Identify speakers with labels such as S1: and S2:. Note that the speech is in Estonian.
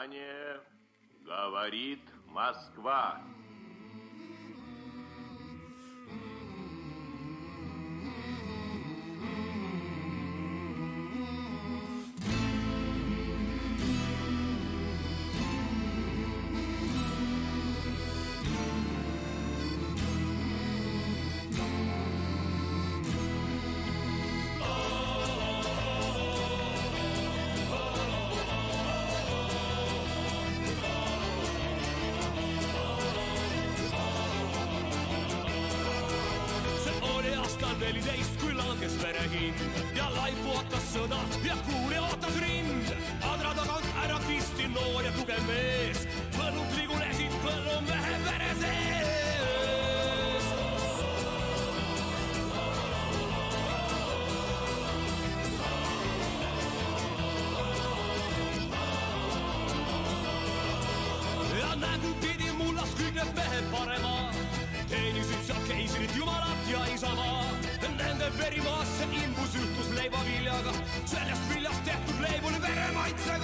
S1: Внимание! Говорит Москва.
S2: Kui langes verehind ja laipu ootas sõda ja kuuli ootas rind. Adra tagant ära kisti noor ja tugev mees, põllud ligunesid põllumehe vere sees. Ja nägu pidi mullas kõik need mehed parema, teenisid seal keisrit, jumalat ja isamaa. Nende verimaasse imbus ühtus leivaviljaga, sellest viljast tehtud leib oli veremaitsega.